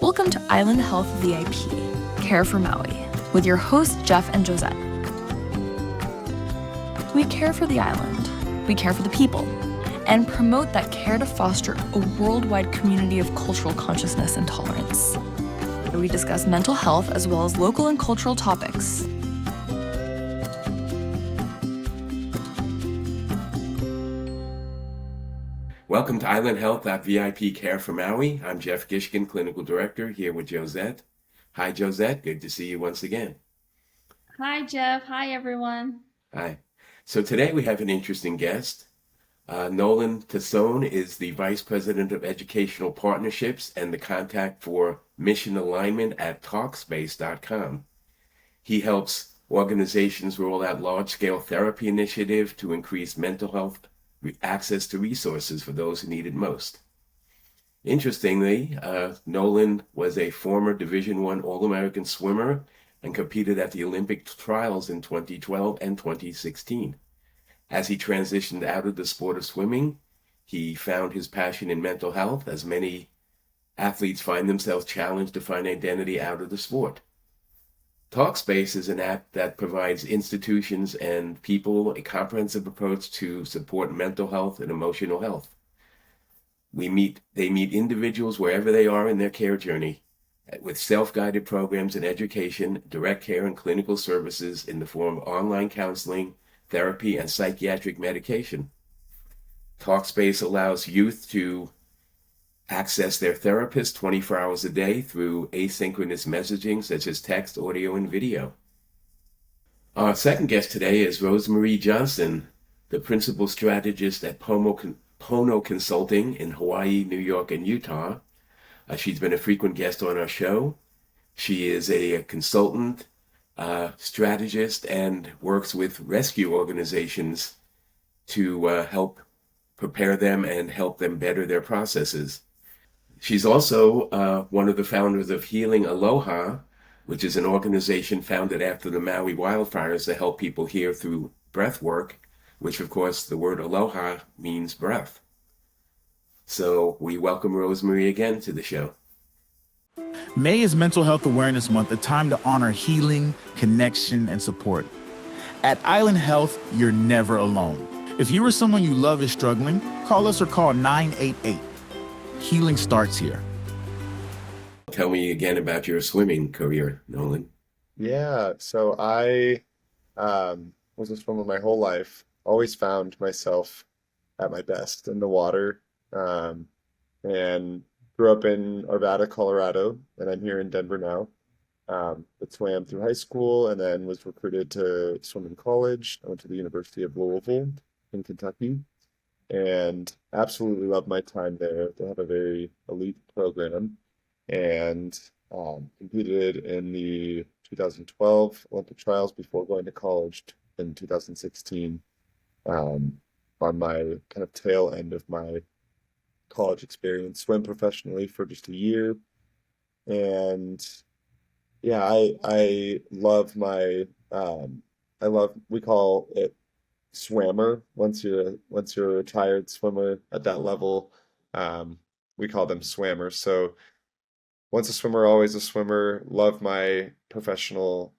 Welcome to Island Health VIP, Care for Maui, with your hosts Jeff and Josette. We care for the island, we care for the people, and promote that care to foster a worldwide community of cultural consciousness and tolerance. We discuss mental health as well as local and cultural topics. Welcome to Island Health VIP Care for Maui. I'm Jeff Gishkin, Clinical Director, here with Josette. Hi, Josette. Good to see you once again. Hi, Jeff. Hi, everyone. Hi. So today we have an interesting guest. Nolan Tesone is the Vice President of Educational Partnerships and the contact for mission alignment at Talkspace.com. He helps organizations roll out large-scale therapy initiatives to increase mental health access to resources for those who need it most. Interestingly, Nolan was a former Division I All-American swimmer and competed at the Olympic trials in 2012 and 2016. As he transitioned out of the sport of swimming, he found his passion in mental health, as many athletes find themselves challenged to find identity out of the sport. Talkspace is an app that provides institutions and people a comprehensive approach to support mental health and emotional health. They meet individuals wherever they are in their care journey with self-guided programs in education, direct care, and clinical services in the form of online counseling, therapy, and psychiatric medication. Talkspace allows youth to access their therapist 24 hours a day through asynchronous messaging such as text, audio, and video. Our second guest today is Rosemarie Johnson, the principal strategist at Pono Consulting in Hawaii, New York, and Utah. She's been a frequent guest on our show. She is a consultant, strategist, and works with rescue organizations to help prepare them and help them better their processes. She's also one of the founders of Healing Aloha, which is an organization founded after the Maui wildfires to help people heal through breath work, which of course the word aloha means breath. So we welcome Rosemarie again to the show. May is Mental Health Awareness Month, a time to honor healing, connection, and support. At Island Health, you're never alone. If you or someone you love is struggling, call us or call 988. Healing starts here. Tell me again about your swimming career, Nolan. Yeah, so I was a swimmer my whole life. Always found myself at my best in the water, and grew up in Arvada, Colorado, and I'm here in Denver now. But swam through high school and then was recruited to swim in college. I went to the University of Louisville in Kentucky and absolutely loved my time there. They have a very elite program and competed in the 2012 Olympic trials before going to college in 2016, on my kind of tail end of my college experience. Swam professionally for just a year. And yeah, I love we call it swammer. Once you're a retired swimmer at that level, we call them swammers. So once a swimmer, always a swimmer. Love my professional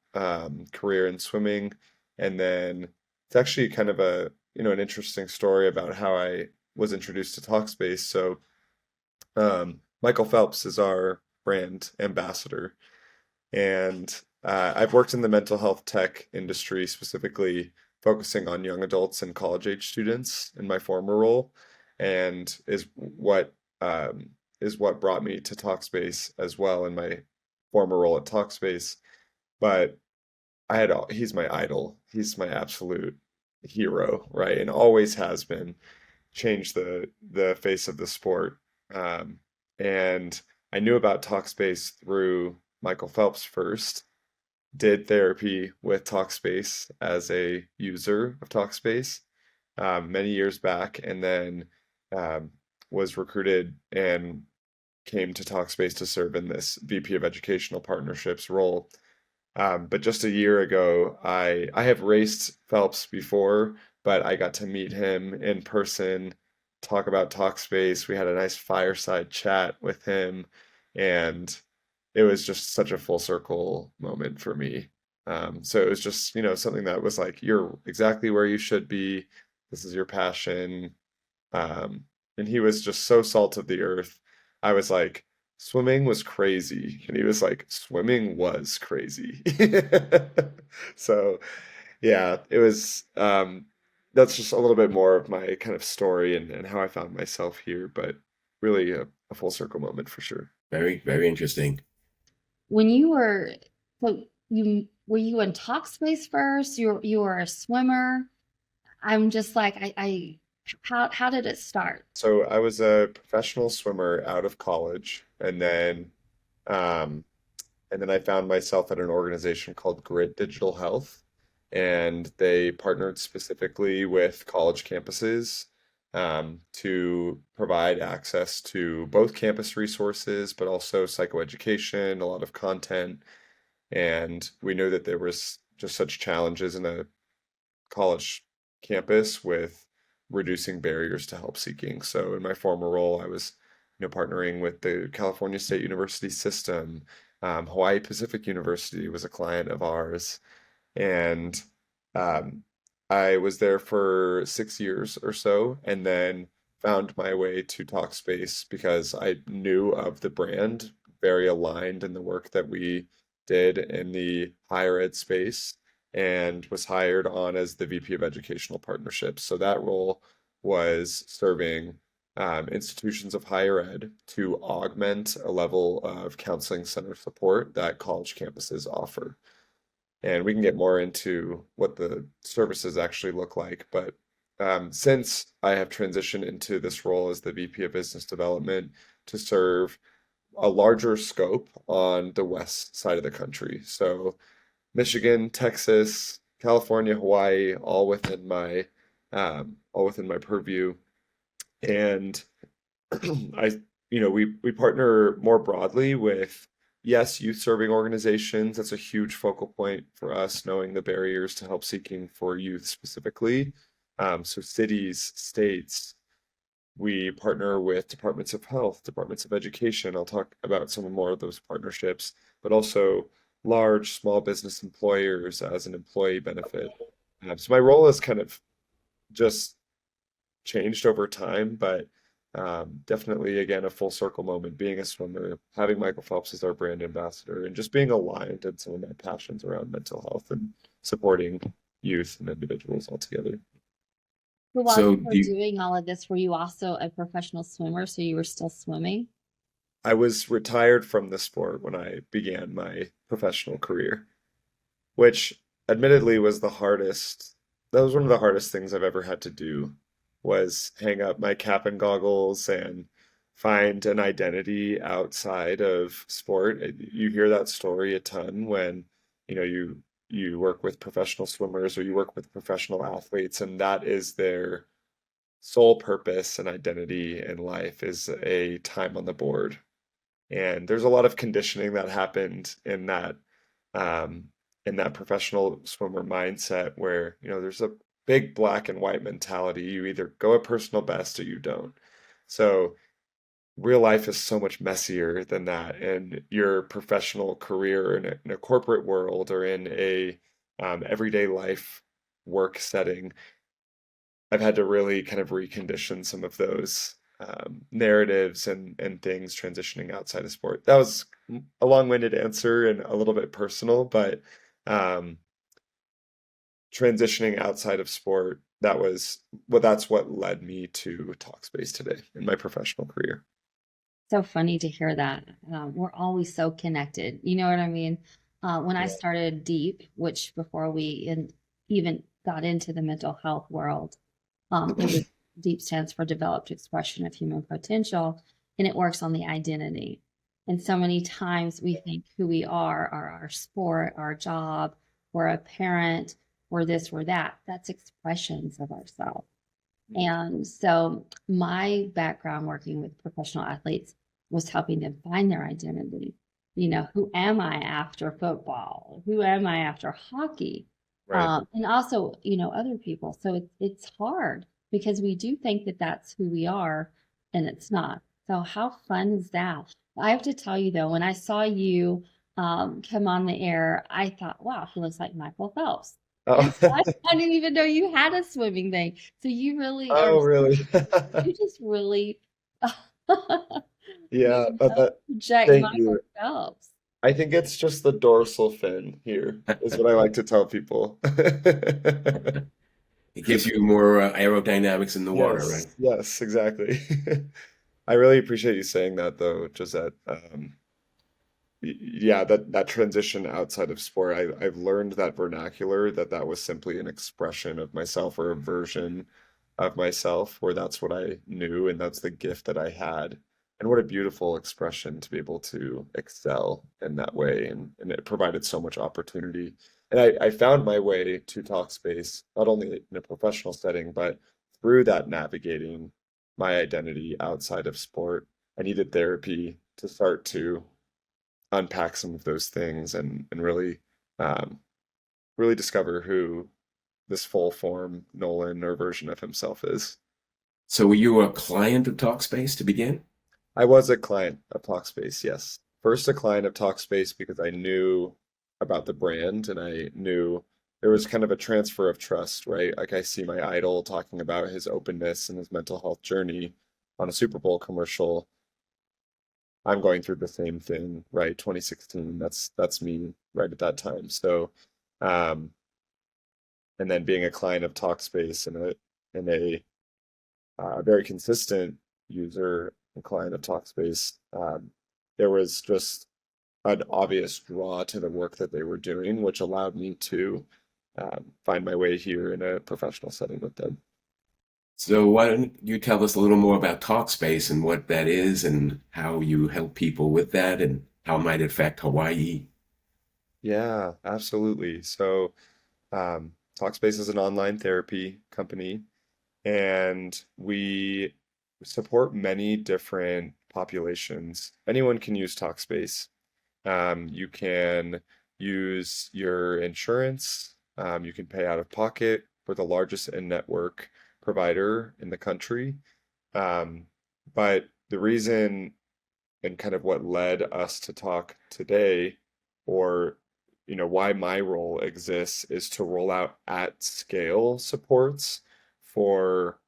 career in swimming. And then it's actually kind of an interesting story about how I was introduced to Talkspace. So Michael Phelps is our brand ambassador. And I've worked in the mental health tech industry, specifically focusing on young adults and college age students in my former role, and is what brought me to Talkspace as well in my former role at Talkspace. But he's my idol. He's my absolute hero, right? And always has been. Changed the face of the sport. And I knew about Talkspace through Michael Phelps first. Did therapy with Talkspace as a user of Talkspace many years back, and then was recruited and came to Talkspace to serve in this VP of Educational Partnerships role. But just a year ago, I have raced Phelps before, but I got to meet him in person, talk about Talkspace. We had a nice fireside chat with him, and it was just such a full circle moment for me. So it was just, something that was like, you're exactly where you should be. This is your passion. Um, and he was just so salt of the earth. I was like, swimming was crazy. And he was like, swimming was crazy. So yeah, it was, that's just a little bit more of my kind of story and how I found myself here, but really a full circle moment for sure. Very, very interesting. When you were, so you were you in Talkspace first? You were a swimmer. I'm just like, how did it start? So I was a professional swimmer out of college, um, and then I found myself at an organization called Grid Digital Health, and they partnered specifically with college campuses to provide access to both campus resources, but also psychoeducation, a lot of content. And we knew that there was just such challenges in a college campus with reducing barriers to help seeking. So in my former role, I was, partnering with the California State University system. Hawaii Pacific University was a client of ours, and um, I was there for 6 years or so, and then found my way to Talkspace because I knew of the brand, very aligned in the work that we did in the higher ed space, and was hired on as the VP of Educational Partnerships. So that role was serving institutions of higher ed to augment a level of counseling center support that college campuses offer. And we can get more into what the services actually look like. But since I have transitioned into this role as the VP of Business Development to serve a larger scope on the west side of the country. So Michigan, Texas, California, Hawaii, all within my purview. And I, we partner more broadly with, yes, youth serving organizations. That's a huge focal point for us, knowing the barriers to help seeking for youth specifically. So cities, states, we partner with departments of health, departments of education. I'll talk about some more of those partnerships, but also large small business employers as an employee benefit. So my role has kind of just changed over time, but definitely again a full circle moment. Being a swimmer, having Michael Phelps as our brand ambassador, and just being aligned in some of my passions around mental health and supporting youth and individuals altogether. So while So you do were you, doing all of this, were you also a professional swimmer? So you were still swimming? I was retired from the sport when I began my professional career, which admittedly was the hardest. That was one of the hardest things I've ever had to do, was hang up my cap and goggles and find an identity outside of sport. You hear that story a ton when, you work with professional swimmers or you work with professional athletes, and that is their sole purpose and identity in life is a time on the board. And there's a lot of conditioning that happened um, in that professional swimmer mindset where, there's a big black and white mentality. You either go a personal best or you don't. So real life is so much messier than that. And your professional career in a corporate world or in a everyday life work setting, I've had to really kind of recondition some of those narratives and things transitioning outside of sport. That was a long-winded answer and a little bit personal, but um, transitioning outside of sport, that's what led me to Talkspace today in my professional career. So funny to hear that. We're always so connected. You know what I mean? When I Yeah. started DEEP, which before even got into the mental health world, it was DEEP stands for Developed Expression of Human Potential, and it works on the identity. And so many times we think who we are our sport, our job, we're a parent, we're this, we're that. That's expressions of ourselves. And so my background working with professional athletes was helping them find their identity. Who am I after football? Who am I after hockey? Right. And also, other people. So it's hard because we do think that that's who we are, and it's not. So how fun is that? I have to tell you though, when I saw you come on the air, I thought, wow, he looks like Michael Phelps. And Oh, I didn't even know you had a swimming thing. So you really are, oh, really? you just really Yeah, you but project thank Michael you. Phelps. I think it's just the dorsal fin here, is what I like to tell people. It gives you more aerodynamics in the water, right? Yes, yes, exactly. I really appreciate you saying that though, Josette. Yeah, that transition outside of sport, I've learned that vernacular, that was simply an expression of myself or a version of myself, where that's what I knew and that's the gift that I had. And what a beautiful expression to be able to excel in that way. And it provided so much opportunity. And I found my way to Talkspace, not only in a professional setting, but through that navigating my identity outside of sport. I needed therapy to start to unpack some of those things and really um, really discover who this full form Nolan or version of himself is. So were you a client of Talkspace to begin? I was a client of Talkspace, yes. First a client of Talkspace because I knew about the brand and I knew there was kind of a transfer of trust, right? Like I see my idol talking about his openness and his mental health journey on a Super Bowl commercial. I'm going through the same thing, right? 2016, that's me right at that time. So, um, and then being a client of Talkspace and a very consistent user and client of Talkspace, there was just an obvious draw to the work that they were doing, which allowed me to find my way here in a professional setting with them. So why don't you tell us a little more about Talkspace and what that is and how you help people with that and how it might affect Hawaii? Yeah, absolutely. So, Talkspace is an online therapy company, and we support many different populations. Anyone can use Talkspace. You can use your insurance. You can pay out of pocket. We're the largest in-network provider in the country. Um, but the reason and kind of what led us to talk today, or why my role exists, is to roll out at scale supports for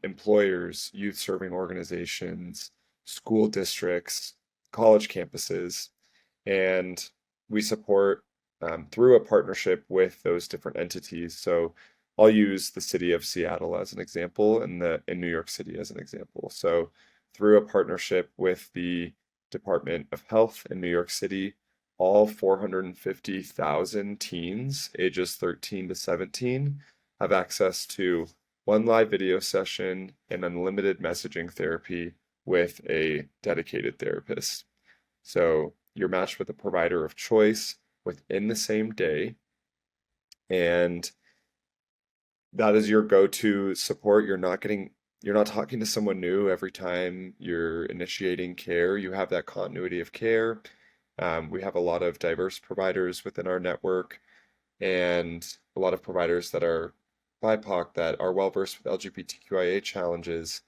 employers, youth serving organizations, school districts, college campuses, and we support through a partnership with those different entities. So I'll use the city of Seattle as an example and the in New York City as an example. So through a partnership with the Department of Health in New York City, all 450,000 teens ages 13 to 17 have access to one live video session and unlimited messaging therapy with a dedicated therapist. So you're matched with a provider of choice within the same day, and that is your go-to support. You're not talking to someone new every time you're initiating care. You have that continuity of care. We have a lot of diverse providers within our network and a lot of providers that are BIPOC that are well versed with LGBTQIA challenges.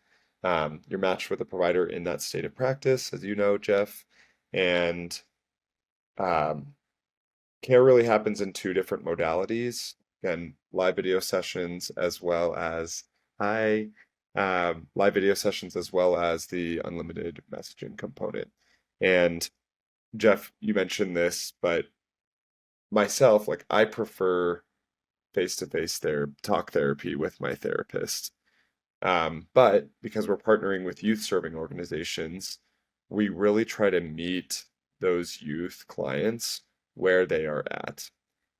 You're matched with a provider in that state of practice, as you know, Jeff. And um, care really happens in two different modalities. Again, live video sessions as well as hi, live video sessions as well as the unlimited messaging component. And Jeff, you mentioned this, but myself, like I prefer face-to-face talk therapy with my therapist. But because we're partnering with youth serving organizations, we really try to meet those youth clients where they are at.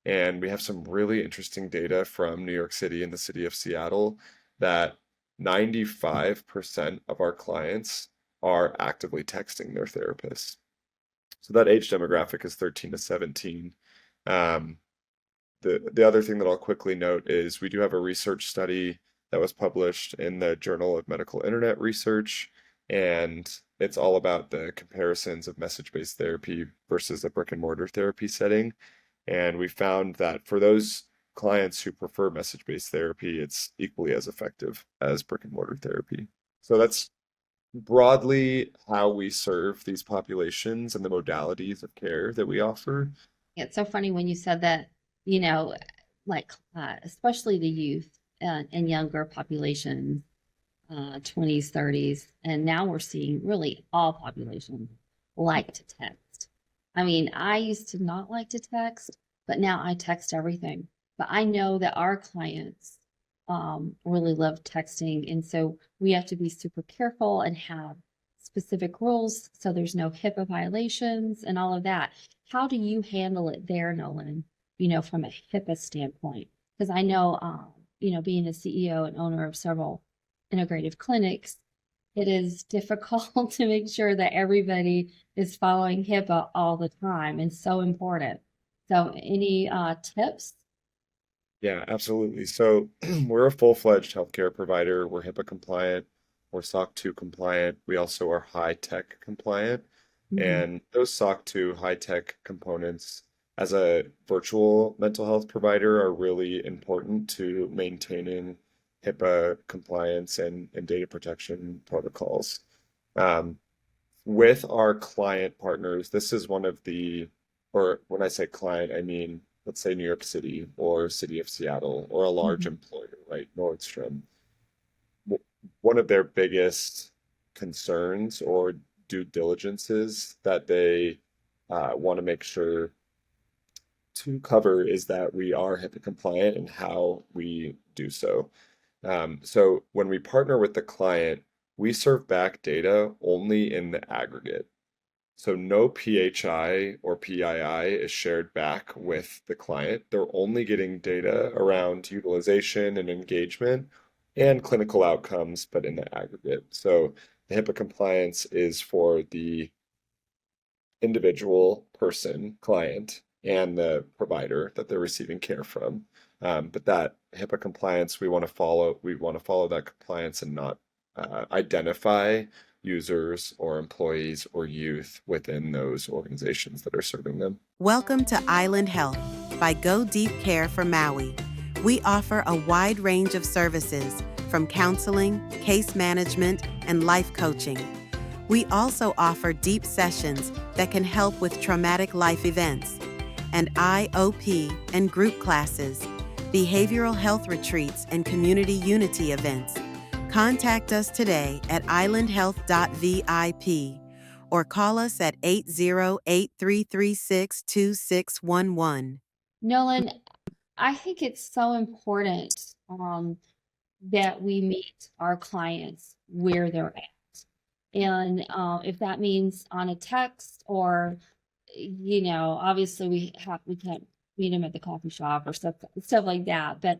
And we have some really interesting data from New York City and the city of Seattle that 95% of our clients are actively texting their therapists. So that age demographic is 13 to 17. Um, the other thing that I'll quickly note is we do have a research study that was published in the Journal of Medical Internet Research, and it's all about the comparisons of message-based therapy versus a brick and mortar therapy setting. And we found that for those clients who prefer message-based therapy, it's equally as effective as brick and mortar therapy. So that's broadly how we serve these populations and the modalities of care that we offer. It's so funny when you said that, you know, like especially the youth and younger populations, 20s, 30s, and now we're seeing really all populations like to text. I mean, I used to not like to text, but now I text everything. But I know that our clients really love texting, and so we have to be super careful and have specific rules so there's no HIPAA violations and all of that. How do you handle it there, Nolan? From a HIPAA standpoint, because I know, being a CEO and owner of several integrative clinics, it is difficult to make sure that everybody is following HIPAA all the time and so important. So, any tips? Yeah, absolutely. So we're a full-fledged healthcare provider. We're HIPAA compliant. We're SOC 2 compliant. We also are high tech compliant. Mhm. And those SOC 2 high tech components as a virtual mental health provider are really important to maintaining HIPAA compliance and data protection protocols. Um, with our client partners, this is one of the, or when I say client, I mean, let's say New York City or City of Seattle or a large Mhm. employer, right? Nordstrom. One of their biggest concerns or due diligences that they want to make sure to cover is that we are HIPAA compliant and how we do so. So when we partner with the client, we serve back data only in the aggregate. So no PHI or PII is shared back with the client. They're only getting data around utilization and engagement and clinical outcomes, but in the aggregate. So the HIPAA compliance is for the individual person, client, and the provider that they're receiving care from. But that HIPAA compliance, we want to follow that compliance and not identify users or employees or youth within those organizations that are serving them. Welcome to Island Health by Go Deep Care for Maui. We offer a wide range of services from counseling, case management, and life coaching. We also offer deep sessions that can help with traumatic life events, and IOP and group classes, behavioral health retreats, and community unity events. Contact us today at islandhealth.vip or call us at 808-336-2611. Nolan, I think it's so important that we meet our clients where they're at. And if that means on a text or, obviously we can't meet them at the coffee shop or stuff like that, but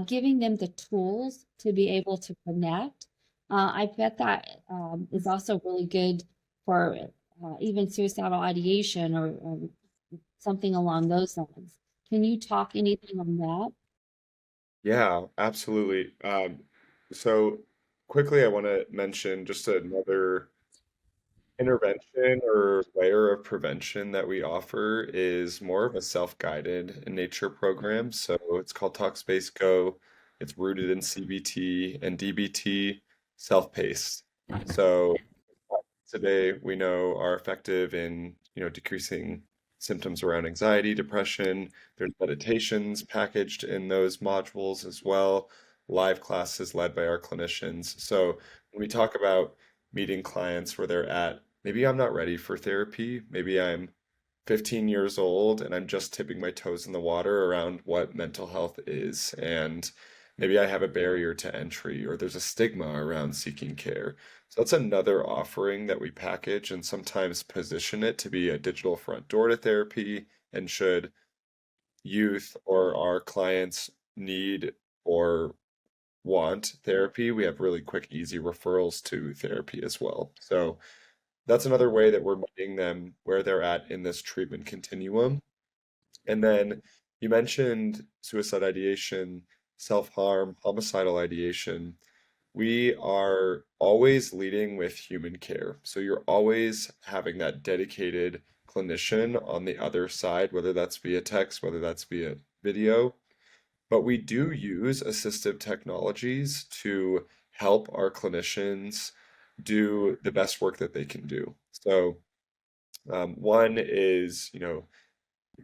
giving them the tools to be able to connect, I bet that is also really good for even suicidal ideation or something along those lines. Can you talk anything on that? Yeah, absolutely. So quickly, I want to mention just another intervention or layer of prevention that we offer is more of a self-guided in nature program. So it's called Talkspace Go. It's rooted in CBT and DBT, self-paced. So today we know are effective in, decreasing symptoms around anxiety, depression. There's meditations packaged in those modules as well, live classes led by our clinicians. So when we talk about meeting clients where they're at, maybe I'm not ready for therapy. Maybe I'm 15 years old and I'm just tipping my toes in the water around what mental health is. And maybe I have a barrier to entry or there's a stigma around seeking care. So that's another offering that we package and sometimes position it to be a digital front door to therapy. And should youth or our clients need or want therapy, we have really quick, easy referrals to therapy as well. So that's another way that we're meeting them where they're at in this treatment continuum. And then you mentioned suicide ideation, self-harm, homicidal ideation. We are always leading with human care. So you're always having that dedicated clinician on the other side, whether that's via text, whether that's via video. But we do use assistive technologies to help our clinicians do the best work that they can do. So one is,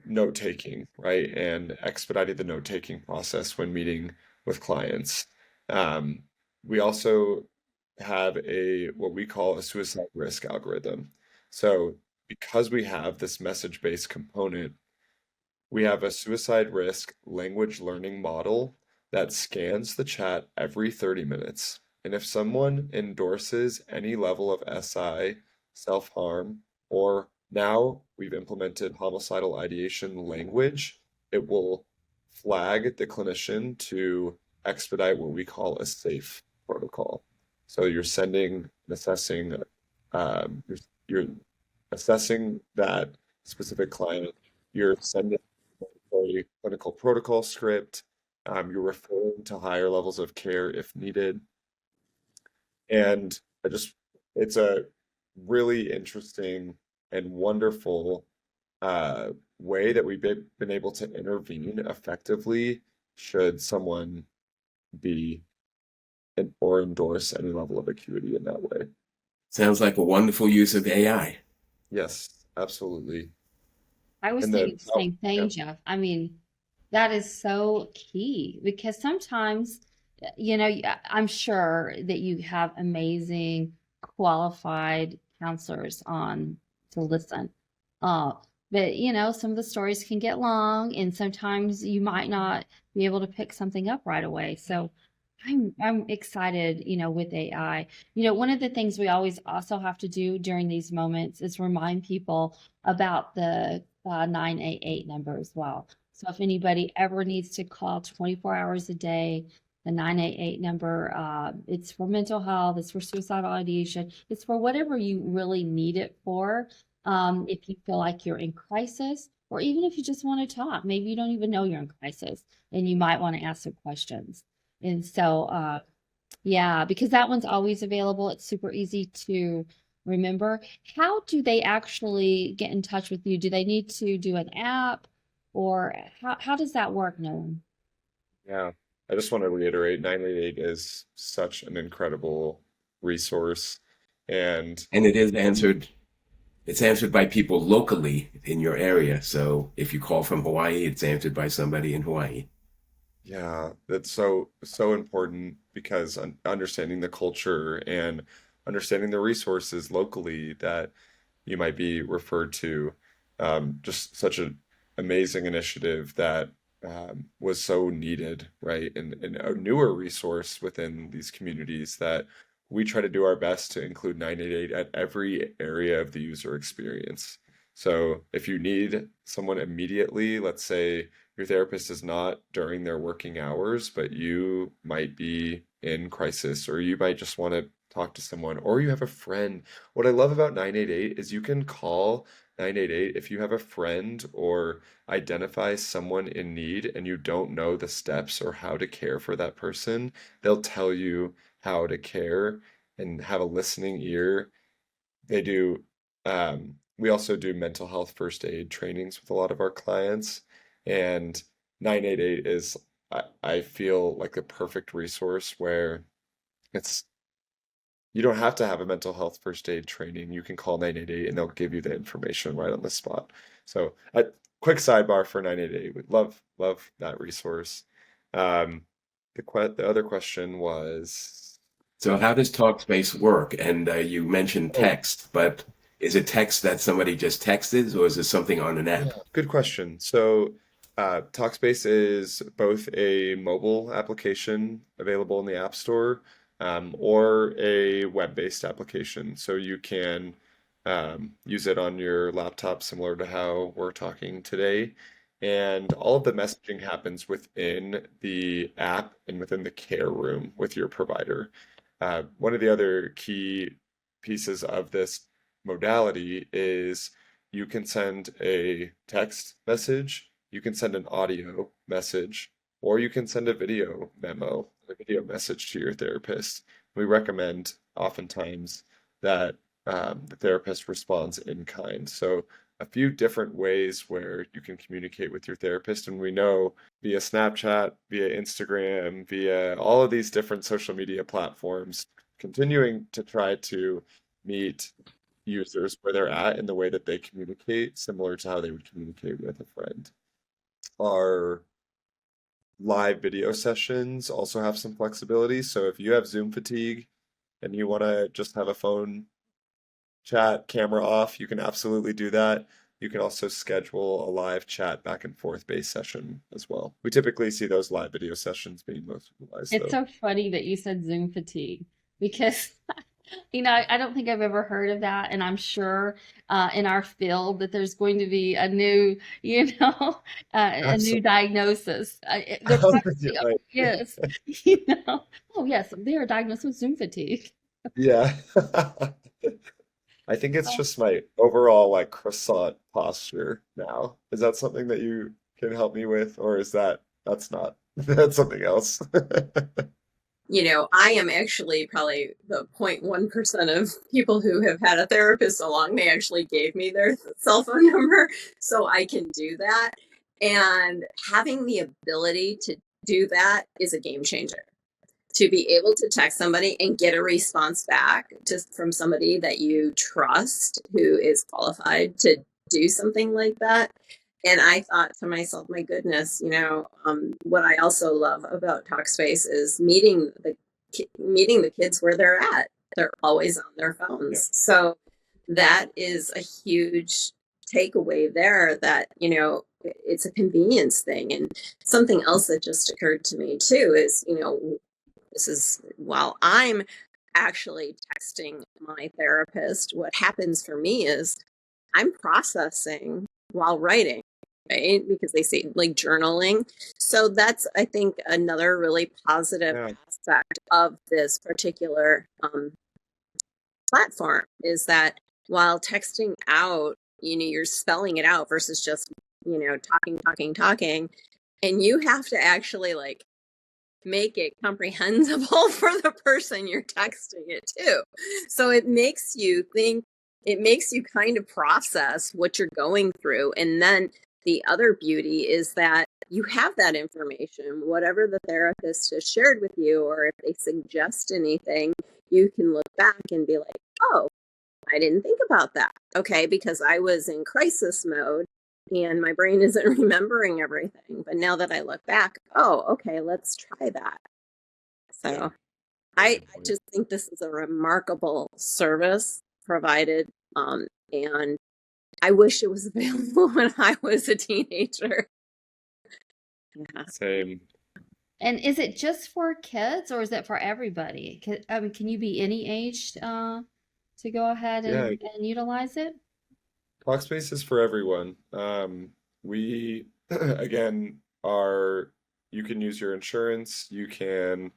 note taking, right? And expediting the note taking process when meeting with clients. Um, we also have what we call a suicide risk algorithm. So because we have this message-based component, we have a suicide risk language learning model that scans the chat every 30 minutes. And if someone endorses any level of SI, self-harm, or now we've implemented homicidal ideation language, it will flag the clinician to expedite what we call a safe protocol. So you're sending and assessing, you're assessing that specific client, you're sending a clinical protocol script, you're referring to higher levels of care if needed. And it's a really interesting and wonderful way that we've been able to intervene effectively should someone be or endorse any level of acuity in that way. Sounds like a wonderful use of AI. Yes, absolutely. I was And thinking then, the same thing, Jeff. I mean, that is so key because sometimes, I'm sure that you have amazing, qualified counselors on to listen. But some of the stories can get long, and sometimes you might not be able to pick something up right away. So I'm excited, with AI. One of the things we always also have to do during these moments is remind people about the 988 number as well. So if anybody ever needs to call 24 hours a day, the 988 number, it's for mental health, it's for suicidal ideation, it's for whatever you really need it for. If you feel like you're in crisis, or even if you just want to talk, maybe you don't even know you're in crisis and you might want to ask some questions. And so, yeah, because that one's always available. It's super easy to remember. How do they actually get in touch with you? Do they need to do an app or how does that work, Nolan? yeah, I just want to reiterate 988 is such an incredible resource. And And it's answered by people locally in your area. So if you call from Hawaii, it's answered by somebody in Hawaii. yeah, that's so important because understanding the culture and understanding the resources locally that you might be referred to, just such an amazing initiative that was so needed, right? And a newer resource within these communities that we try to do our best to include 988 at every area of the user experience. So if you need someone immediately, let's say your therapist is not during their working hours, but you might be in crisis or you might just want to talk to someone or you have a friend. What I love about 988 is you can call 988 if you have a friend or identify someone in need and you don't know the steps or how to care for that person. They'll tell you how to care and have a listening ear. They do, we also do mental health first aid trainings with a lot of our clients. And 988 is, I feel like the perfect resource where it's, you don't have to have a mental health first aid training. You can call 988 and they'll give you the information right on the spot. So, a quick sidebar for 988. We'd love that resource. The other question was, So how does Talkspace work? And you mentioned oh, text, but is it text that somebody just texted, or is it something on an yeah, app? good question. So, Talkspace is both a mobile application available in the App Store, or a web-based application. So you can use it on your laptop, similar to how we're talking today. And all of the messaging happens within the app and within the care room with your provider. One of the other key pieces of this modality is you can send a text message, you can send an audio message, or you can send a video memo, a video message to your therapist. We recommend oftentimes that the therapist responds in kind. So a few different ways where you can communicate with your therapist, and we know via Snapchat, via Instagram, via all of these different social media platforms, continuing to try to meet users where they're at in the way that they communicate, similar to how they would communicate with a friend. Our live video sessions also have some flexibility. So if you have Zoom fatigue and you want to just have a phone chat camera off, you can absolutely do that. You can also schedule a live chat back and forth based session as well. We typically see those live video sessions being most utilized It's though. so funny that you said Zoom fatigue because, I don't think I've ever heard of that. And I'm sure in our field that there's going to be a new, a new Absolutely. diagnosis. There probably Right. is, Oh, yes, they are diagnosed with Zoom fatigue. Yeah. I think it's just my overall like croissant posture now. Is that something that you can help me with, or is that's not that's something else? I am actually probably the 0.1% of people who have had a therapist so long, they actually gave me their cell phone number so I can do that. And having the ability to do that is a game changer. To be able to text somebody and get a response back just from somebody that you trust who is qualified to do something like that. And I thought to myself, my goodness, what I also love about Talkspace is meeting the kids where they're at. They're always on their phones. Yeah. So that is a huge takeaway there that, it's a convenience thing. And something else that just occurred to me too is, this is while I'm actually texting my therapist, what happens for me is I'm processing while writing, right? Because they say like journaling. So that's, I think, another really positive Yeah. aspect of this particular platform is that while texting out, you're spelling it out versus just, talking. And you have to actually like make it comprehensible for the person you're texting it to. So it makes you think, it makes you kind of process what you're going through. And then the other beauty is that you have that information, whatever the therapist has shared with you, or if they suggest anything, you can look back and be like, oh, I didn't think about that. Okay, because I was in crisis mode and my brain isn't remembering everything. But now that I look back, oh, okay, let's try that. So Yeah. I just think this is a remarkable service provided. And I wish it was available when I was a teenager. Yeah. Same. And is it just for kids or is it for everybody? Can you be any age to go ahead Yeah, and utilize it? Talkspace is for everyone. We again you can use your insurance, you can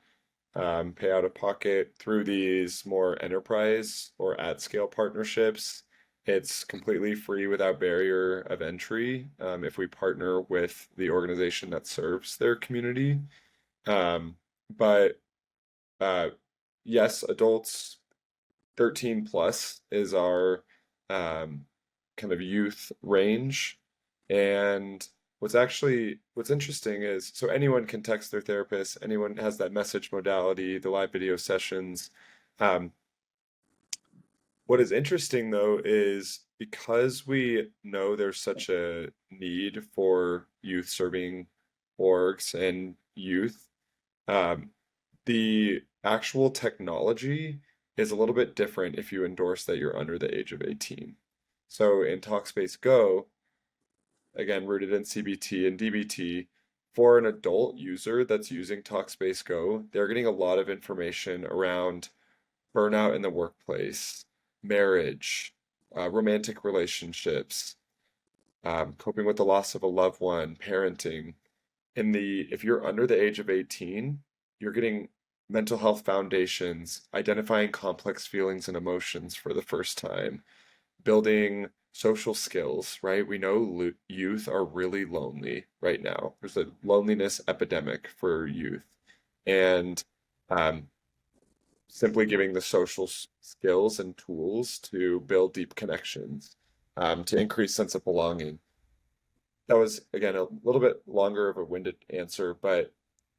pay out of pocket through these more enterprise or at scale partnerships. It's completely free without barrier of entry if we partner with the organization that serves their community. But yes, adults 13 plus is our kind of youth range. And what's interesting is so anyone can text their therapist, anyone has that message modality, the live video sessions. Um, what is interesting though is because we know there's such a need for youth serving orgs and youth, um, the actual technology is a little bit different if you endorse that you're under the age of 18. So in Talkspace Go, again, rooted in CBT and DBT, for an adult user that's using Talkspace Go, they're getting a lot of information around burnout in the workplace, marriage, romantic relationships, coping with the loss of a loved one, parenting. If you're under the age of 18, you're getting mental health foundations, identifying complex feelings and emotions for the first time, building social skills, right? We know youth are really lonely right now. There's a loneliness epidemic for youth. And simply giving the social skills and tools to build deep connections, to increase sense of belonging. That was, again, a little bit longer of a winded answer, but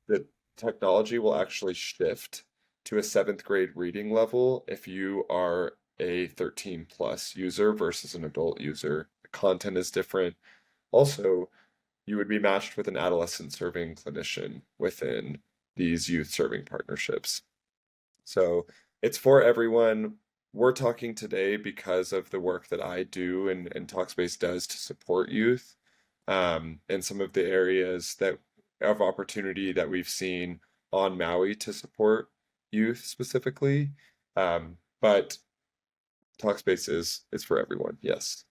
the technology will actually shift to a 7th grade reading level if you are a 13 plus user versus an adult user. The content is different. Also, you would be matched with an adolescent serving clinician within these youth serving partnerships. So it's for everyone. We're talking today because of the work that I do and Talkspace does to support youth, and some of the areas that of opportunity that we've seen on Maui to support youth specifically. But Talkspace is for everyone. Yes.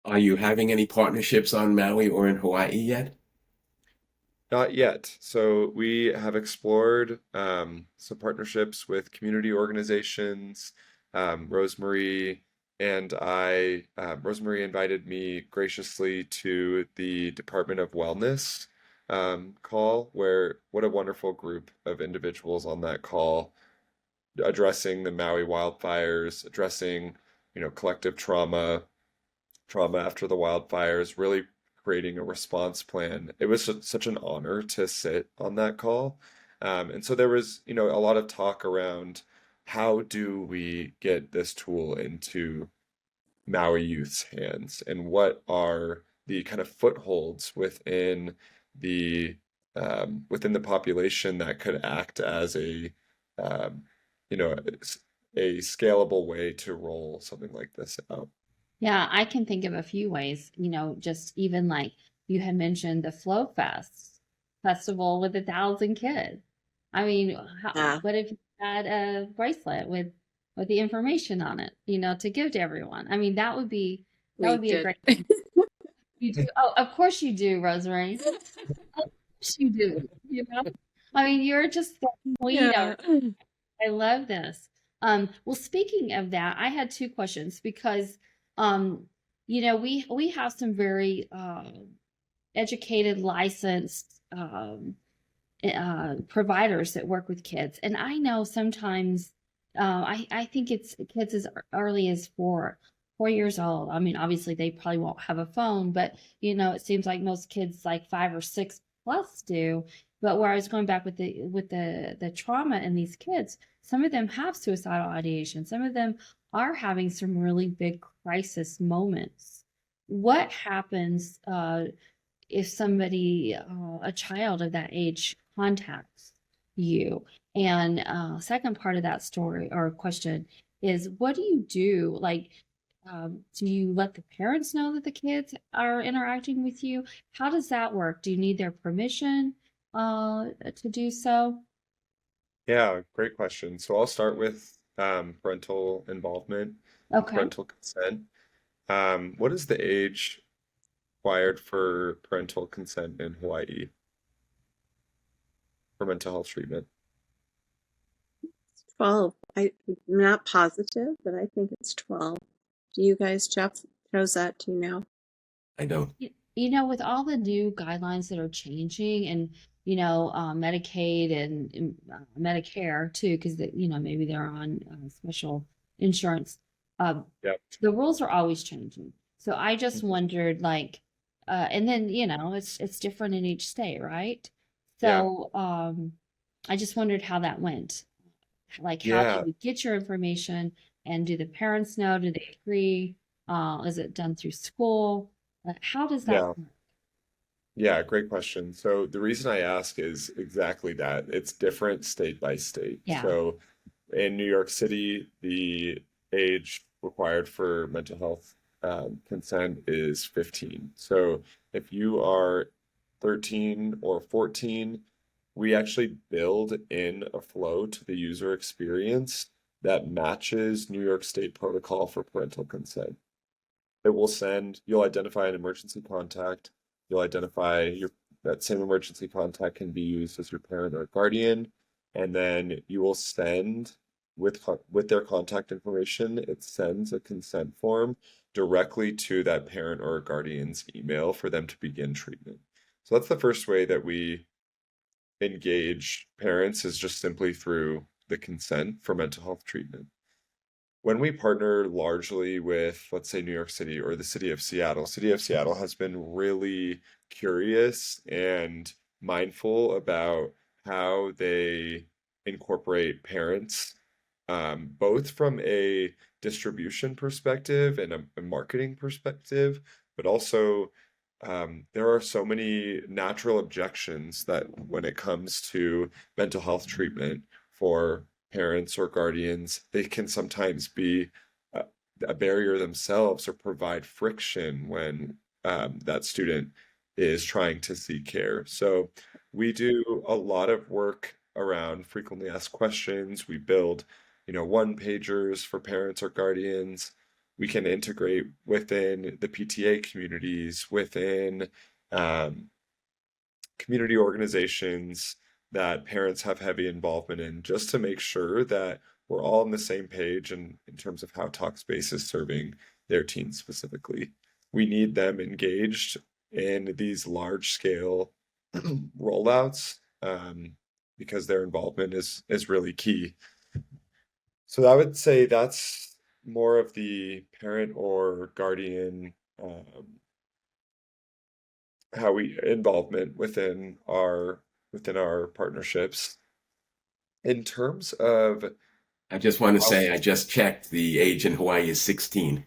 Are you having any partnerships on Maui or in Hawaii yet? Not yet. So we have explored some partnerships with community organizations. Rosemarie Rosemarie invited me graciously to the Department of Wellness call, where what a wonderful group of individuals on that call addressing the Maui wildfires, addressing, collective trauma after the wildfires, really creating a response plan. It was such an honor to sit on that call. And so there was, a lot of talk around how do we get this tool into Maui youth's hands, and what are the kind of footholds within the population that could act as um, a scalable way to roll something like this out. Yeah, I can think of a few ways, just even like you had mentioned the Flow Fest festival with 1,000 kids. I mean, Yeah. what if you had a bracelet with the information on it, to give to everyone? I mean, that would be We a did. great thing. You do. Oh, of course you do, Rosemary. Of course you do. I mean, you're just the queen of it. I love this. Well, speaking of that, I had two questions because, we have some very educated, licensed providers that work with kids, and I know sometimes I think it's kids as early as 4 years old. I mean, obviously they probably won't have a phone, but it seems like most kids like 5 or 6 plus do. But where I was going back with the trauma in these kids, some of them have suicidal ideation. Some of them are having some really big crisis moments. What happens if somebody, a child of that age, contacts you? And second part of that story or question is, what do you do? Like, do you let the parents know that the kids are interacting with you? How does that work? Do you need their permission to do so? Yeah, great question. So I'll start with parental involvement, Okay. parental consent. What is the age required for parental consent in Hawaii for mental health treatment? 12. I'm not positive, but I think it's 12. Do you guys, Jeff, Josette, do you know? I don't. With all the new guidelines that are changing, and Medicaid and Medicare too, because maybe they're on special insurance. Yep. The rules are always changing. So I just wondered, like, and then it's different in each state, right? So I just wondered how that went. Like, how Yeah. do you get your information, and do the parents know? Do they agree? Is it done through school? How does that Yeah. work? Yeah, great question. So the reason I ask is exactly that. It's different state by state. Yeah. So in New York City, the age required for mental health consent is 15. So if you are 13 or 14, we actually build in a flow to the user experience that matches New York State protocol for parental consent. You'll identify an emergency contact. You'll identify that same emergency contact can be used as your parent or guardian, and then you will send with their contact information. It sends a consent form directly to that parent or guardian's email for them to begin treatment. So that's the first way that we engage parents, is just simply through the consent for mental health treatment. When we partner largely with, let's say, New York City or the City of Seattle has been really curious and mindful about how they incorporate parents, both from a distribution perspective and a marketing perspective, but also there are so many natural objections that when it comes to mental health treatment for parents or guardians, they can sometimes be a, a barrier themselves or provide friction when that student is trying to seek care. So we do a lot of work around frequently asked questions. We build, one pagers for parents or guardians. We can integrate within the PTA communities, within community organizations that parents have heavy involvement in, just to make sure that we're all on the same page in terms of how Talkspace is serving their teens specifically. We need them engaged in these large scale rollouts because their involvement is really key. So I would say that's more of the parent or guardian how we involvement within our partnerships. In terms of I just want to say I just checked. The age in Hawaii is 16.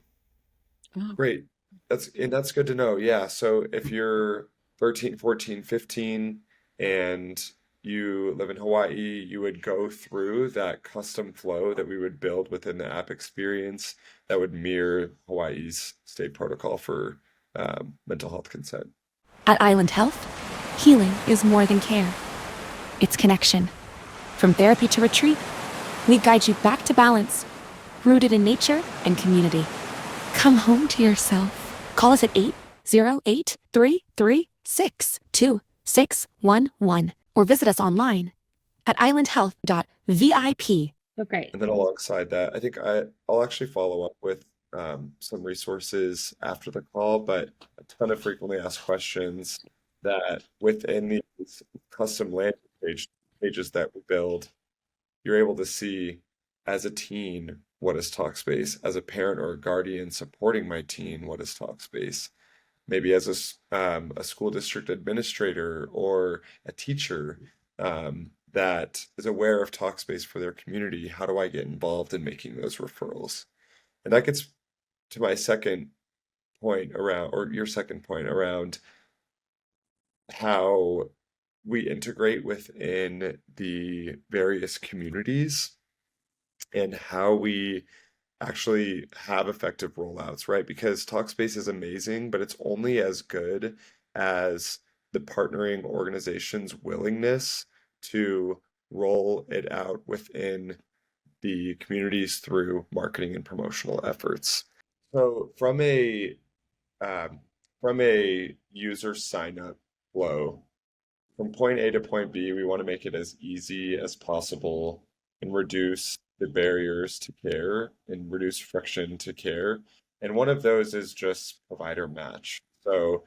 great, that's good to know. Yeah, so if you're 13, 14, 15 and you live in Hawaii, you would go through that custom flow that we would build within the app experience that would mirror Hawaii's state protocol for mental health consent. At Island Health, healing is more than care. It's connection. From therapy to retreat, we guide you back to balance, rooted in nature and community. Come home to yourself. Call us at 808-336-2611 or visit us online at islandhealth.vip. Oh, great. And then alongside that, I think I'll actually follow up with some resources after the call, but a ton of frequently asked questions that within these custom landing pages that we build, you're able to see as a teen, what is Talkspace? As a parent or a guardian supporting my teen, what is Talkspace? Maybe as a school district administrator or a teacher that is aware of Talkspace for their community, how do I get involved in making those referrals? And that gets to my second point around, or your second point around how we integrate within the various communities and how we actually have effective rollouts, right? Because Talkspace is amazing, but it's only as good as the partnering organization's willingness to roll it out within the communities through marketing and promotional efforts. So from a user sign up flow, from point A to point B, we want to make it as easy as possible and reduce the barriers to care and reduce friction to care. And one of those is just provider match. So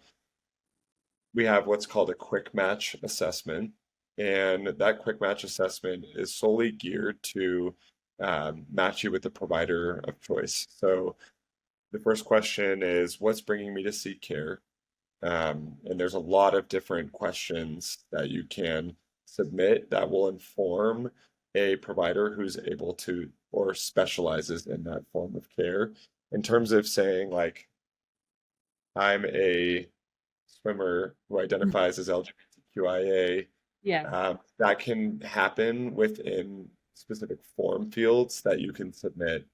we have what's called a quick match assessment. And that quick match assessment is solely geared to match you with the provider of choice. So the first question is, what's bringing me to seek care? And there's a lot of different questions that you can submit that will inform a provider who's able to or specializes in that form of care. In terms of saying, like, I'm a swimmer who identifies as LGBTQIA, that can happen within specific form fields that you can submit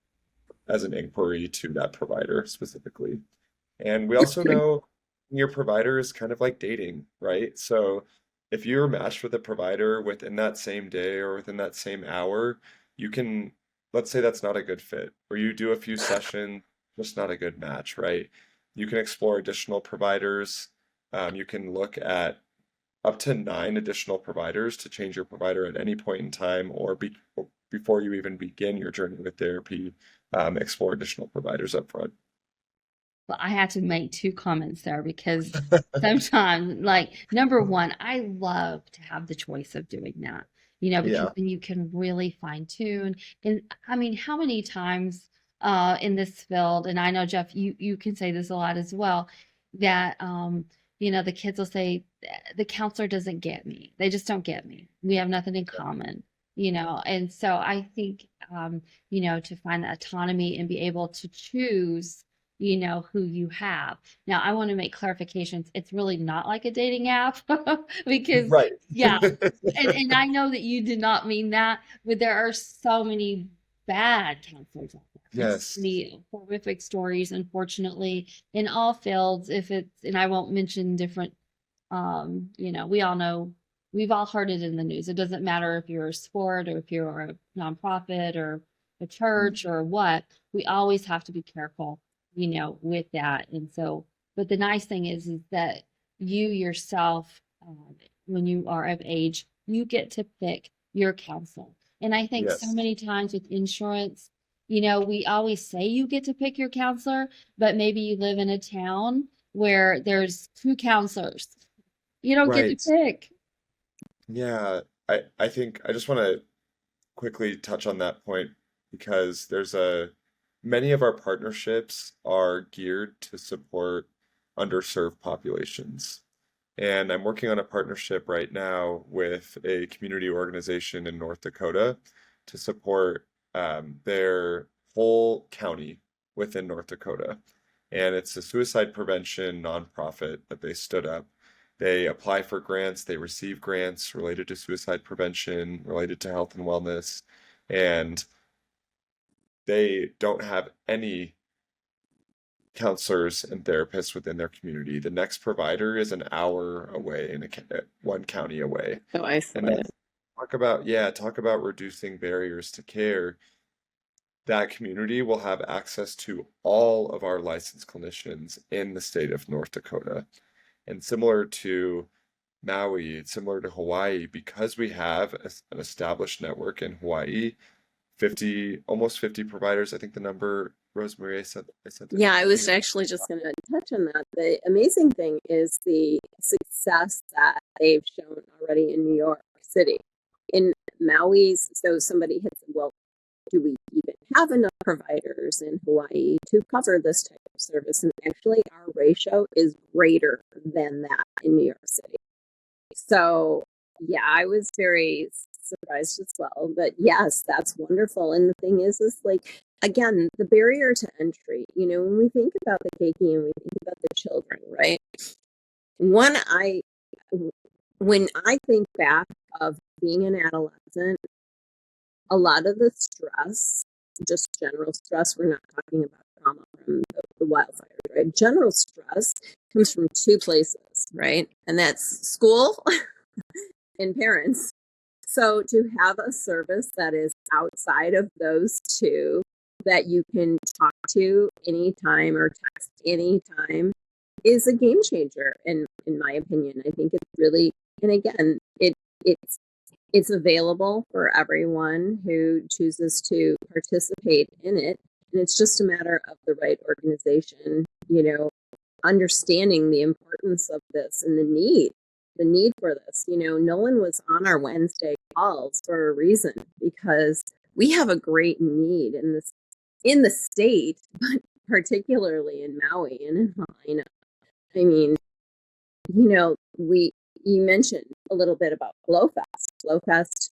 as an inquiry to that provider specifically. And we also know your provider is kind of like dating, right? So if you're matched with a provider within that same day or within that same hour, you can, let's say that's not a good fit, or you do a few sessions, just not a good match, right? You can explore additional providers. You can look at up to 9 additional providers to change your provider at any point in time or before you even begin your journey with therapy. Explore additional providers up front. Well, I have to make 2 comments there because sometimes, like, number one, I love to have the choice of doing that, because then you can really fine tune. And I mean, how many times in this field, and I know, Jeff, you can say this a lot as well, that, the kids will say, the counselor doesn't get me. They just don't get me. We have nothing in common. And so I think, to find the autonomy and be able to choose, who you have. Now, I want to make clarifications. It's really not like a dating app because, Right. yeah, and I know that you did not mean that, but there are so many bad counselors out there. And Yes. so many horrific stories, unfortunately, in all fields. And I won't mention different, we all know, we've all heard it in the news. It doesn't matter if you're a sport or if you're a nonprofit or a church or what, we always have to be careful, with that. And so, but the nice thing is that you yourself, when you are of age, you get to pick your counsel. And I think so Yes. many times with insurance, we always say you get to pick your counselor, but maybe you live in a town where there's 2 counselors. You don't get to Right. pick. Yeah. I think I just want to quickly touch on that point because many of our partnerships are geared to support underserved populations. And I'm working on a partnership right now with a community organization in North Dakota to support their whole county within North Dakota. And it's a suicide prevention nonprofit that they stood up. They apply for grants, they receive grants related to suicide prevention, related to health and wellness, and they don't have any counselors and therapists within their community. The next provider is an hour away in one county away. So And isolated. then talk about reducing barriers to care. That community will have access to all of our licensed clinicians in the state of North Dakota. And similar to Maui, similar to Hawaii, because we have an established network in Hawaii, almost 50 providers. I think the number, Rosemarie, I said that. Yeah, I was actually just going to touch on that. The amazing thing is the success that they've shown already in New York City. In Maui's, so somebody had said, well, do we even have enough providers in Hawaii to cover this type of service? And actually, our ratio is greater than that in New York City. So, yeah, I was very surprised as well. But yes, that's wonderful. And the thing is like, again, the barrier to entry, when we think about the keiki and we think about the children, right? When I think back of being an adolescent, a lot of the stress, just general stress, we're not talking about trauma from the wildfires, right? General stress comes from 2 places, right? And that's school and parents. So to have a service that is outside of those 2 that you can talk to anytime or text anytime is a game changer, in my opinion. I think it's really, and again, it's available for everyone who chooses to participate in it. And it's just a matter of the right organization, understanding the importance of this and the need for this. Nolan was on our Wednesday calls for a reason, because we have a great need in the state, but particularly in Maui and in Lahaina. I mean, you mentioned a little bit about Flowfest. Flowfest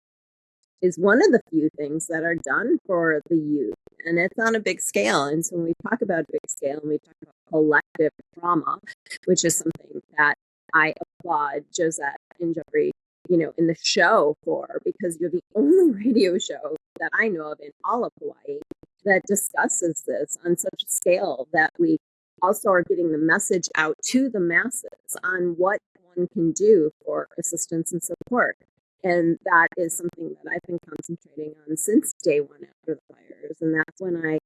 is one of the few things that are done for the youth, and it's on a big scale. And so when we talk about big scale and we talk about collective trauma, which is something that I applaud Josette and Jeffrey, in the show for, because you're the only radio show that I know of in all of Hawaii that discusses this on such a scale that we also are getting the message out to the masses on what one can do for assistance and support. And that is something that I've been concentrating on since day one after the fires. And that's when I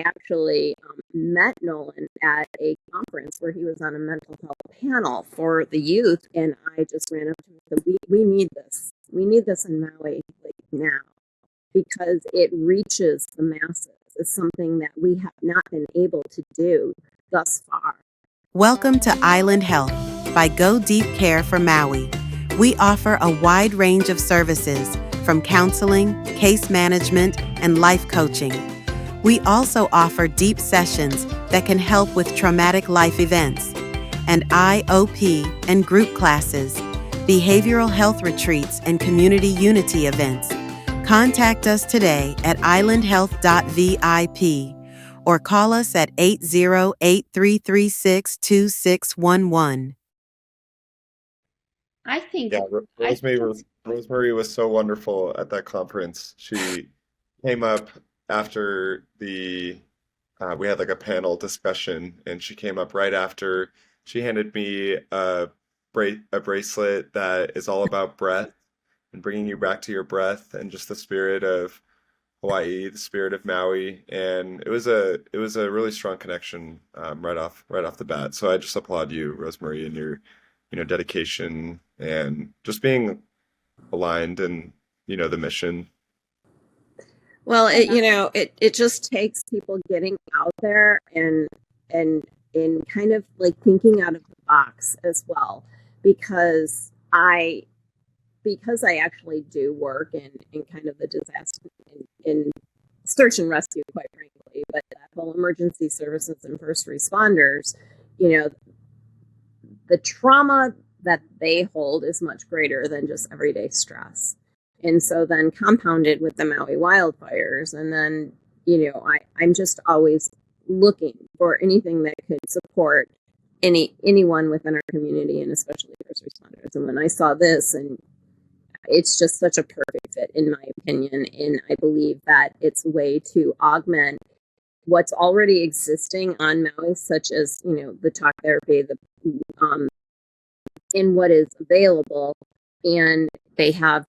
actually met Nolan at a conference where he was on a mental health panel for the youth. And I just ran up to him and said, we need this. We need this in Maui now, because it reaches the masses. It's something that we have not been able to do thus far. Welcome to Island Health by Go Deep Care for Maui. We offer a wide range of services, from counseling, case management, and life coaching. We also offer deep sessions that can help with traumatic life events, and IOP and group classes, behavioral health retreats, and community unity events. Contact us today at islandhealth.vip or call us at 808-336-2611. I think Yeah, I think it's Rosemary was so wonderful at that conference. She came up after we had like a panel discussion, and she came up right after. She handed me a bracelet that is all about breath and bringing you back to your breath and just the spirit of Hawaii, the spirit of Maui, and it was a really strong connection right off the bat. So I just applaud you, Rosemary, and your dedication and just being aligned and the mission. Well, it just takes people getting out there and kind of like thinking out of the box as well, because I actually do work in kind of the disaster in search and rescue, quite frankly, but that whole emergency services and first responders, the trauma that they hold is much greater than just everyday stress. And so then compounded with the Maui wildfires. And then, I'm just always looking for anything that could support anyone within our community, and especially first responders. And when I saw this, and it's just such a perfect fit, in my opinion. And I believe that it's a way to augment what's already existing on Maui, such as, the talk therapy, in what is available. And they have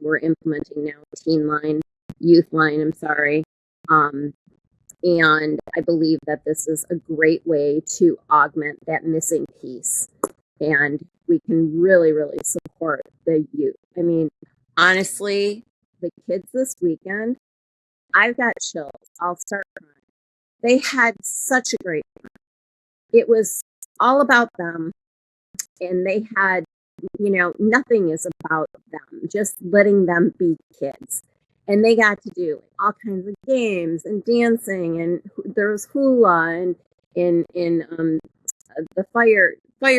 we're implementing now youth line, I'm sorry. And I believe that this is a great way to augment that missing piece. And we can really, really support the youth. I mean, honestly, the kids this weekend, I've got chills. I'll start crying. They had such a great time. It was all about them. And they had, nothing is about them, just letting them be kids. And they got to do all kinds of games and dancing, and there was hula and the fire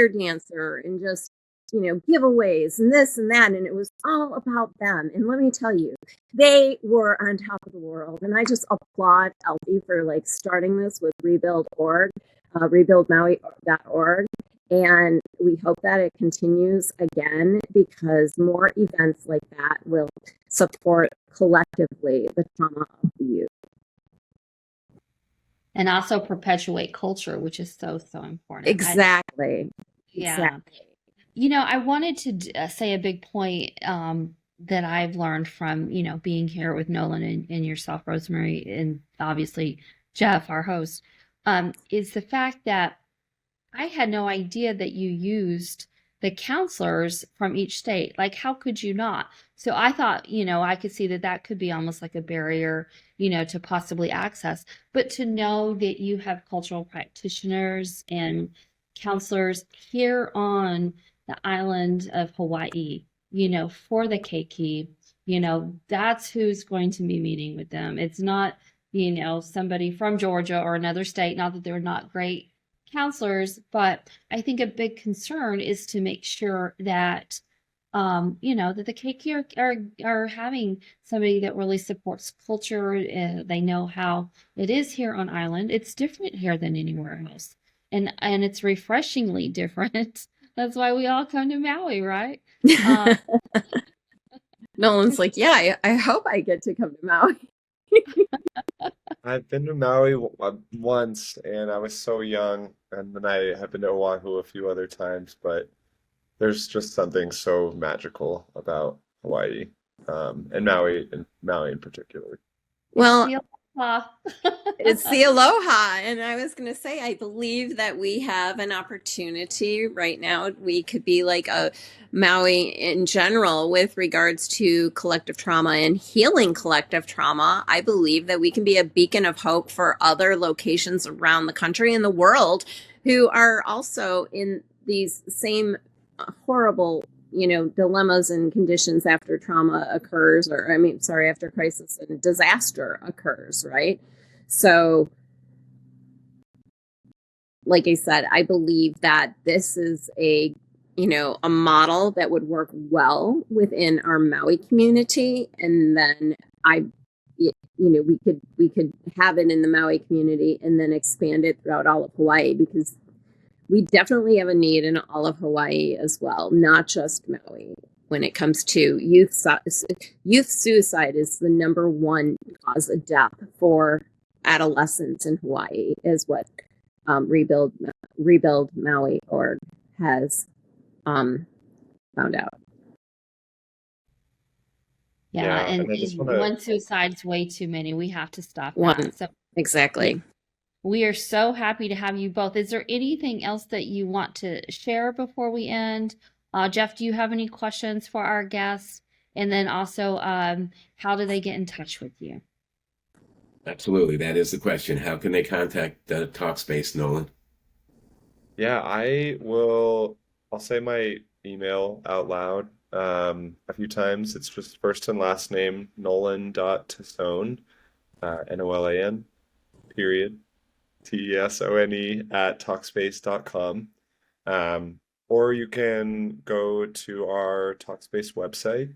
dancer, and just giveaways and this and that, and it was all about them. And let me tell you, they were on top of the world. And I just applaud Elfie for starting this with rebuild.org, rebuildmaui.org. And we hope that it continues again, because more events like that will support collectively the trauma of the youth. and also perpetuate culture, which is so important. Exactly. Exactly. I wanted to say a big point that I've learned from, being here with Nolan and yourself, Rosemary, and obviously Jeff, our host, is the fact that I had no idea that you used the counselors from each state. Like, how could you not? So I thought, I could see that could be almost like a barrier, to possibly access. But to know that you have cultural practitioners and counselors here on the island of Hawaii, for the keiki, that's who's going to be meeting with them. It's not, somebody from Georgia or another state. Not that they're not great counselors, but I think a big concern is to make sure that that the keiki are having somebody that really supports culture. They know how it is here on island. It's different here than anywhere else, and it's refreshingly different. That's why we all come to Maui, right? Nolan's like, yeah, I hope I get to come to Maui. I've been to Maui once, and I was so young, and then I have been to Oahu a few other times, but there's just something so magical about Hawaii, and Maui in particular. Well, Aloha. it's the aloha. And I was going to say, I believe that we have an opportunity right now. We could be like a Maui in general with regards to collective trauma and healing collective trauma. I believe that we can be a beacon of hope for other locations around the country and the world who are also in these same horrible dilemmas and conditions after trauma occurs, after crisis and disaster occurs, right? So, like I said, I believe that this is a a model that would work well within our Maui community, and then we could have it in the Maui community and then expand it throughout all of Hawaii, because we definitely have a need in all of Hawaii as well, not just Maui. When it comes to youth suicide is the number one cause of death for adolescents in Hawaii, is what Rebuild Maui org has found out. Yeah, and and I just want to one suicide's way too many. We have to stop One. that. So Exactly. we are so happy to have you both. Is there anything else that you want to share before we end? Jeff, do you have any questions for our guests? And then also, how do they get in touch with you? Absolutely. That is the question. How can they contact Talkspace, Nolan? Yeah, I'll say my email out loud a few times. It's just first and last name, Nolan.Tesone, Nolan, period, Tesone @Talkspace.com. Or you can go to our Talkspace website.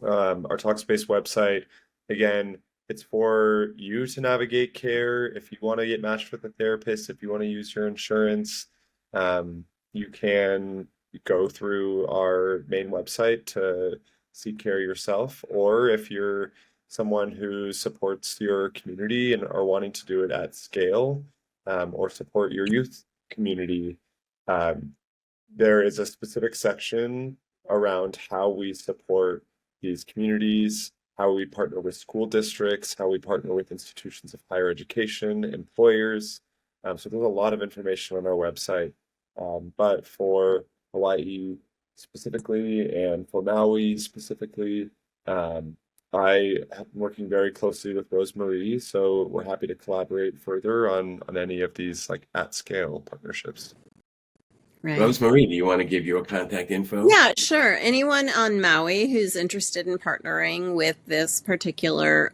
Our Talkspace website, again, it's for you to navigate care. If you want to get matched with a therapist, if you want to use your insurance, you can go through our main website to seek care yourself. Or if you're someone who supports your community and are wanting to do it at scale, or support your youth community, there is a specific section around how we support these communities, how we partner with school districts, how we partner with institutions of higher education, employers. So there's a lot of information on our website. But for Hawaii specifically and for Maui specifically, I have been working very closely with Rosemarie, so we're happy to collaborate further on any of these like at scale partnerships. Right. Rosemarie, do you want to give your contact info? Yeah, sure. Anyone on Maui who's interested in partnering with this particular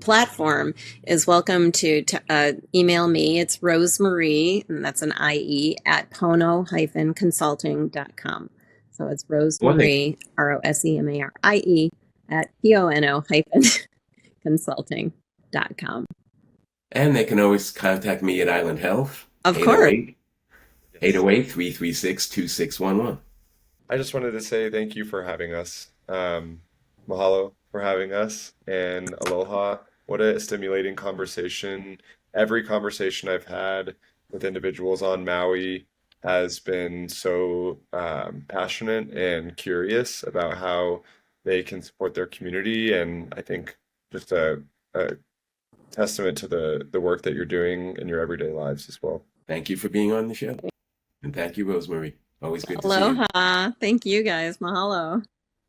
platform is welcome to email me. It's Rosemarie, and that's an IE, at pono-consulting.com. So it's Rosemarie, ROSEMARIE, at PONO-consulting.com. And they can always contact me at Island Health. Of course. 808-336-2611. I just wanted to say thank you for having us. Mahalo for having us, and aloha. What a stimulating conversation. Every conversation I've had with individuals on Maui has been so passionate and curious about how they can support their community, and I think just a testament to the work that you're doing in your everyday lives as well. Thank you for being on the show. And thank you, Rosemarie. Always good to see you. Aloha. Thank you guys. Mahalo.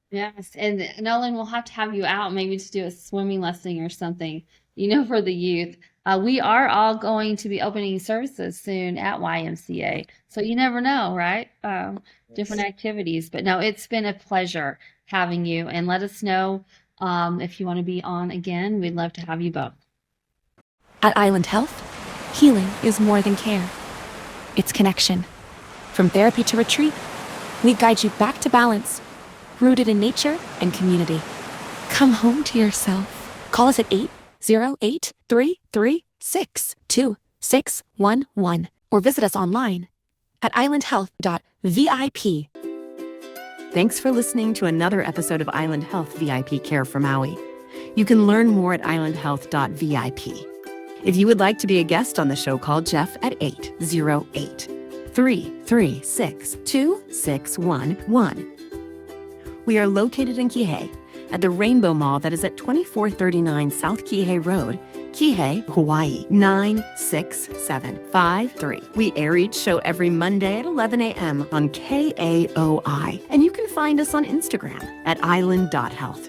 Yes, and Nolan, we'll have to have you out maybe to do a swimming lesson or something, for the youth. We are all going to be opening services soon at YMCA, so you never know, right? Different activities. But no, it's been a pleasure having you, and let us know if you want to be on again. We'd love to have you both. At Island Health, healing is more than care. It's connection. From therapy to retreat, we guide you back to balance, rooted in nature and community. Come home to yourself. Call us at 808-336-2611 or visit us online at islandhealth.vip. Thanks for listening to another episode of Island Health VIP Care for Maui. You can learn more at islandhealth.vip. If you would like to be a guest on the show, call Jeff at 808-336-2611. We are located in Kihei at the Rainbow Mall that is at 2439 South Kihei Road, Kihei, Hawaii, 96753. We air each show every Monday at 11 a.m. on KAOI, and you can find us on Instagram at island.health.